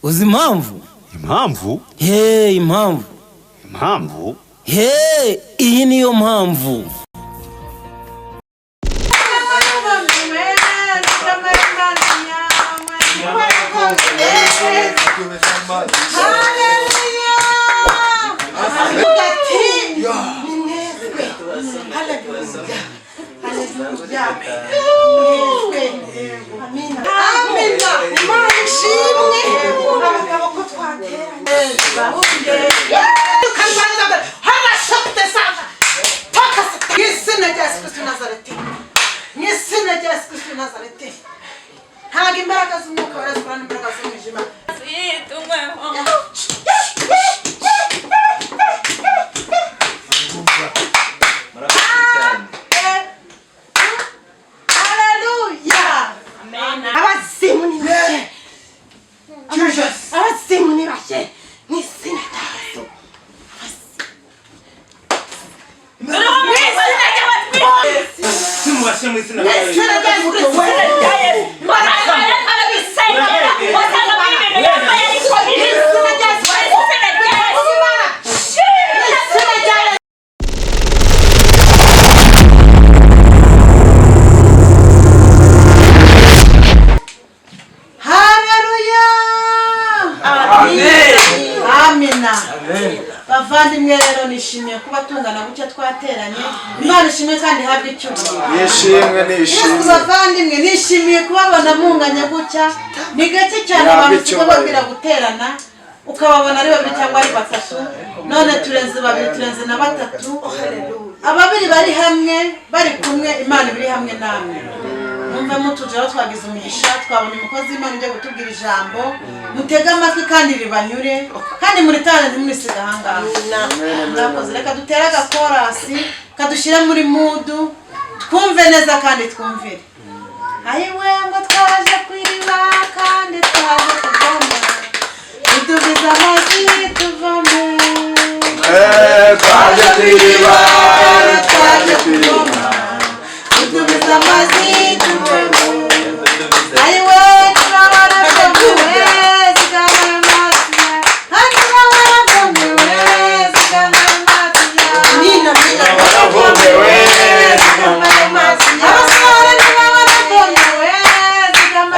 Uzi impamvu? Impamvu? Impamvu. Impamvu? Iyi niyo mpamvu. Bavandimwe rero nishimiye kuba tungana gutya twateranye. Imana ishimwe kandi habwe icyubahiro. Nishimwe. Bavandimwe nishimiye kubabona munganya gutya. Ni gake cyane abantu babwira guterana ukababona ari babiri cyangwa ari batatu. None turenze babiri turenze na batatu. Ababiri bari hamwe bari kumwe Imana biri hamwe namwe. Numva mutujero twagize umugisha twabona umukozi Imana ujye gutubwira ijambo mutega amatwi kandi ribanyure kandi muri tane ntimwisiga hangaha. Ndakoze reka dutera agakorasi kadushira muri mudu twumve neza kandi twumvire. Ayiwe ngo twaje kwiriba kandi twaje kuvoma tudubiza amazi tuvome. Twaje kwiriba twaje kuvoma tudubiza amazi tuvome. Ayiwe turabara tuvome zigana amazi handi turabara tuvome zigana amazi nina tuvome zigana amazi abasore turabara tuvome zigana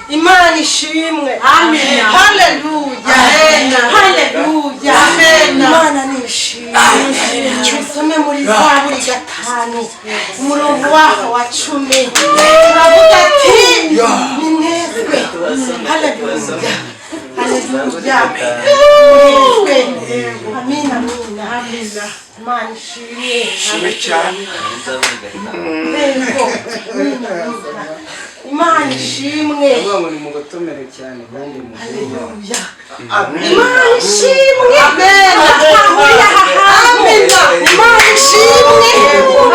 Imana ishimwe. Amen. Hallelujah. Hallelujah. Amen. Imana nishimwe. Tusome muri Zaburi 5 umurongo waho wa 10. Turavuga ati ni mwebwe. Hallelujah. Hallelujah. Amen. Amen. Imana ishimwe cyane. Imana ishimwe. Haleluya. Imana ishimwe. Amen. Amen. Imana ishimwe.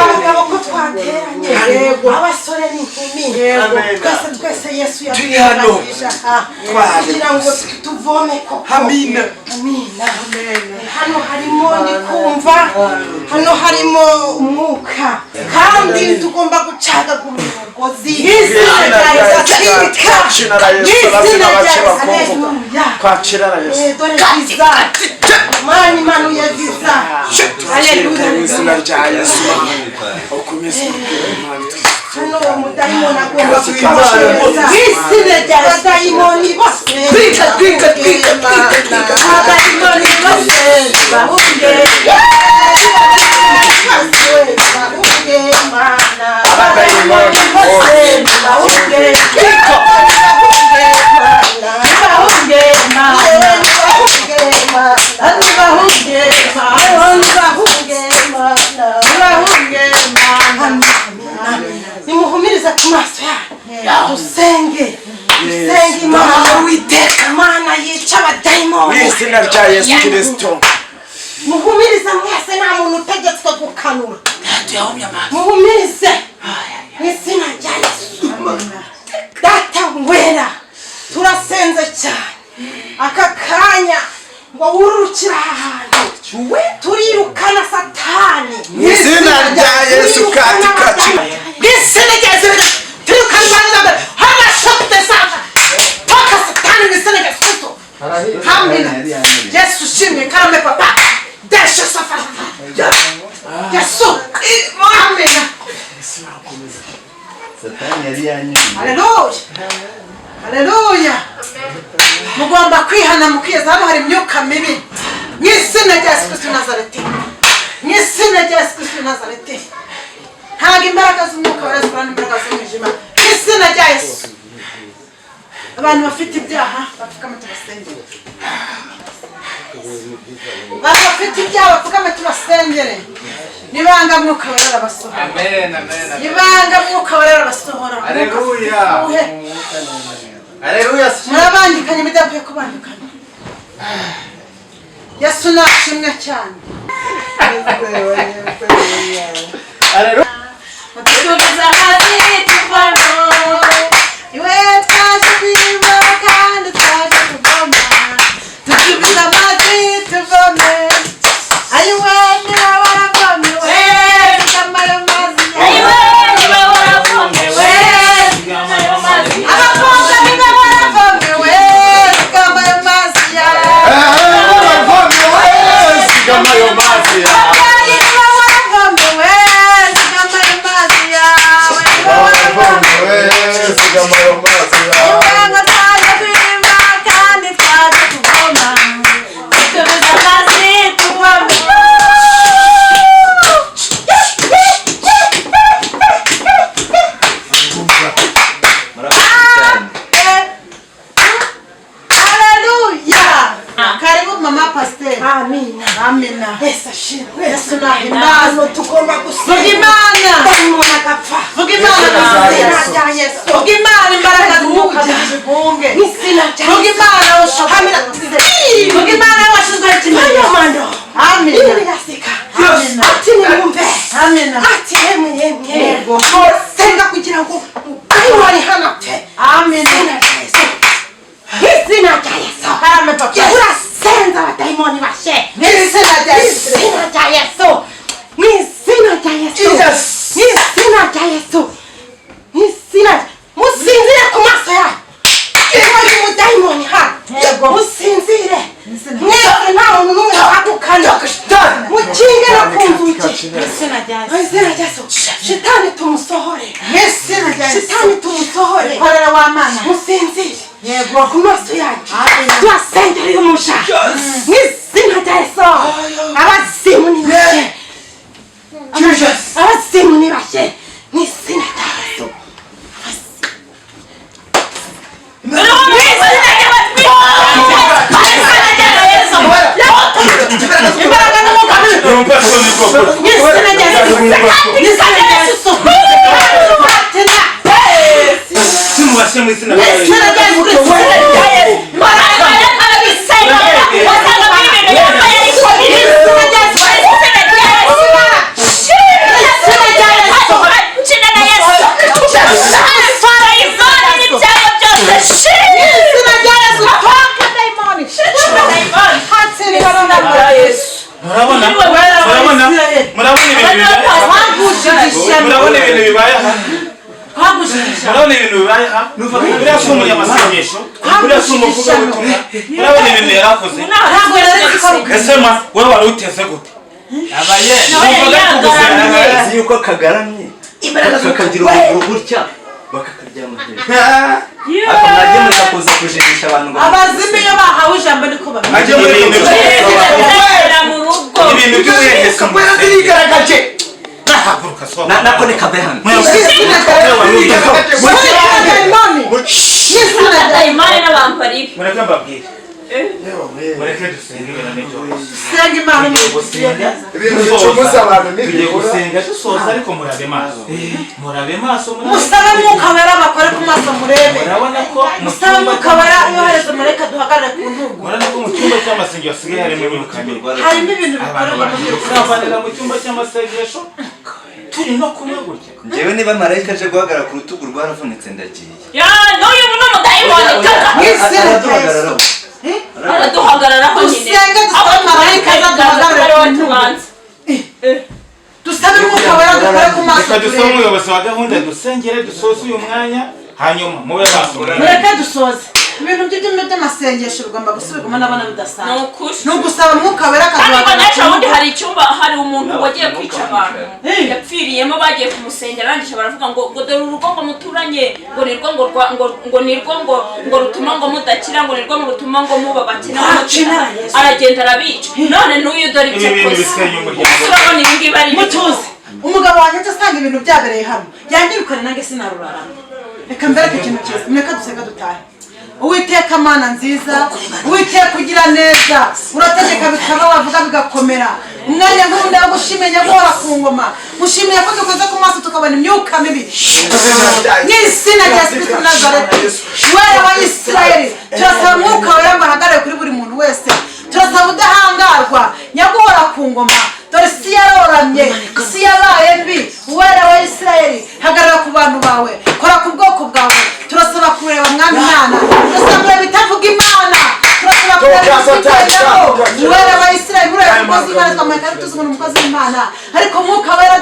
Abagabo ko twateranye. Yego. Abasore n'inkumi. Yego. Twese Yesu yabwiranije. Kugira ngo tuvome ko. Amen. Amen. Hano harimo ndikumva. Hano harimo umwuka. Kandi tugomba gucaga umugozi. Hallelujah. Mana witeka Mana yica abadayimoni mu izina rya Yesu Kristo. muhumirize mwese nta muntu utegetswe gukanura muhumirize mu izina rya Yesu. Data wera turasenze cyane aka kanya ngo wurukira ahantu turirukana satani Mu izina rya Yesu katikati. mu izina rya Yesu turukana hana shopte sasa toka satani mu izina rya Yesu. Amina. Yesu shimwe karame papa desha safari Yesu amina. Satani yari yanyuma. Haleluya. Haleluya. Mugomba kwihana mukiyeza hano hari imyuka mibi. Mu izina rya Yesu Kristo Nazareti. Mu izina rya Yesu Kristo Nazareti. Ntabwo imbaraga z'umwuka barazurana imbaraga z'umwijima. Mu izina rya Yesu. Abantu bafite ibyaha bapfukame tubasengere. Abantu bafite ibyaha bapfukame tubasengere. Nibanga mwuka wera basohora. Amen, amen. Nibanga mwuka wera basohora. Haleluya. Haleluya. Murabandikanye bidakwiye kubandikanya. Yesu nashimwe cyane. Haleluya. Mutuguza hasi tuvamo. Iwe twaje kwiba kandi twaje kuvoma. Tutuguza hasi tuvome. Ayiwe niba waravomewe kama yo mazi. Ayiwe niba waravomewe kama yo mazi. Abakobwa niba waravomewe kama yo mazi ya. Kama yo mazi ya. Amina. Amina. Yesu ashimwe. Yesu nahimbaza tugomba gusenga. Vuga Imana. Ndamubona agapfa. Vuga Imana rya Yesu. Vuga Imana imbaraga z'umwuka zibunge. Vuga Imana ushokamira. Vuga Imana washizwe kimano. Amina. Amina. Ati nimumve. Amina. Ati yemwe. Yego. Senga kugira ngo mubari hanapfe. Amina. Izina rya Yesu. Karame papa. Senza abadayimoni bashe. Mu izina rya Yesu. Mu izina rya Yesu. Mu izina rya Yesu. Mu izina rya Yesu. Mu izina. Musinzire ku maso yawe. Iwe y'umudayimoni hano. Yego. Musinzire. Mwese nta muntu n'umwe wakukana. Mukinge no ku nzugi. Mu izina rya Yesu. Mu izina rya Yesu. Shitani tumusohore. Mu izina rya Yesu. Shitani tumusohore. Korera wa mana. Musinzire. Yego ku maso yacu turasengera uyu musha mu izina rya Yesu. Abazimu ni bashe. Abazimu ni bashe mu izina rya Yesu. Murabona ibintu bibaye aha. Murabona ibintu bibaye aha. Buriya si umunyamasengesho. Buriya si umuvugabutumwa. Murabona ibintu yarakoze. Ese ma wowe wari uteze gute? Abaye numvaga kugusenga azi yuko kagaramye kakagira ubuguru gutya bakakaryama hejuru. Ako najye muri kuza kujijisha abantu ngo abazimu iyo bahawe ijambo niko bameze. ajye muri ibintu by'ubuhehesi birigaragaje. Nahaguruka so. nako ni kabehana. Imana n'abantu bari. Mureke mbabwire. mureke dusenge ibintu n'ibyo senga Imana ibintu bicumuza abantu tugiye gusenga dusoza ariko murabe maso musabe Mwuka Wera bakore ku maso murebe murabona ko musabe Mwuka Wera yohereze mureka duhagarare ku ntugu murabona ko mu cyumba cy'amasengesho hasigaye harimo imyuka mibi harimo ibintu bikorerwa mu gihugu turavanira mu cyumba cy'amasengesho turi no kumwe gutya njyewe niba marayika aje guhagarara ku rutugu rwaravunitse ndagiye n'uyu ni umudayimoni araduhagararaho nyine dusenge dusabe marayika azaduhagarare ku ntugu dusabe Mwuka Wera dukore ku maso reka dusabe umuyobozi wa gahunda dusengere dusoze uyu mwanya hanyuma mube maso mureke dusoze ibintu by'amasengesho bigomba gusubirwamo n'abana bidasanzwe ni ugusaba Mwuka Wera akaduhagarara ubundi hari icyumba hari umuntu wagiye kwica abantu yapfiriyemo bagiye kumusengera arangije baravuga ngo dore urugo ngo muturanye ngo nirwo ngo rutuma ngo mudakira ngo nirwo rutuma ngo muba bakina aragenda arabica none n'uyu dore ibyo akoze turabona ibi ngibi ari mutuze umugabo wanjye asanga ibintu byabereye hano yangirukane nange sinarurarana reka mbere ku kintu cyiza mureka dusenga dutahe Uwiteka Mana nziza Uwiteka ugira neza urategeka bikaba wavuga bigakomera umwanya nkunda gushimye nyagora ku ngoma mushimiye ko dukoze ku maso tukabona imyuka mibi n'izina rya Kristo Nazareti wera wa Isirayeli turasaba Mwuka Wera bahagare kuri buri muntu wese turasaba udahangarwa nyagora ku ngoma dore si yaroramye si yabaye mbi wera wa Isirayeli hagarara ku bantu bawe kora ku bwoko bwawe turasaba kureba mwami Imana turasaba kureba itavuga Imana turasaba kureba wera wa Isirayeli ureba umukozi w'Imana twamweka tuzubona umukozi w'Imana ariko Mwuka Wera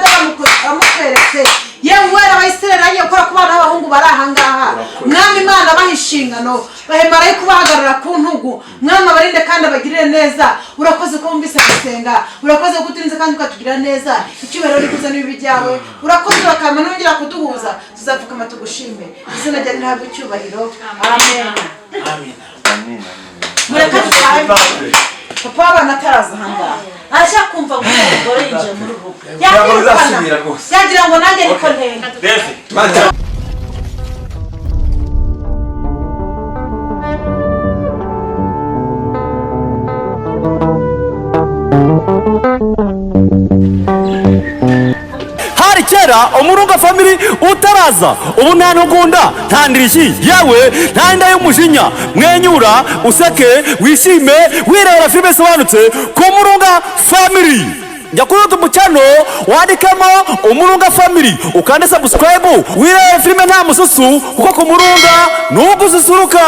aramutweretse yewe wera wa Isirayeli agiye gukora ku bana b'abahungu bari ahangaha mwami Imana baha inshingano bahe marayika ubahagarara ku ntugu mwami abarinde kandi abagirire neza urakoze ko wumvise gusenga urakoze ko uturinze kandi ukatugirira neza icyubahiro n'ikuzo n'ibibi byawe urakoze urakama nongera kuduhuza tuzapfukama tugushime izina ryawe rihabwe icyubahiro amen mureka dutahe papa w'abana ataraza ahangaha arashaka kumva ngo umugore yinjiye muri rugo yagira ngo nanjye niko ntenda hari kera Umurunga family utaraza ubu nta ntugunda nta ndirishyi yewe nta nda y'umujinya mwenyura useke wishime wirebera filime isobanutse ku Umurunga family njya kuri YouTube channel wandikamo Umurunga family ukande subscribe wirebera filime nta mususu kuko ku Umurunga nugususuruka.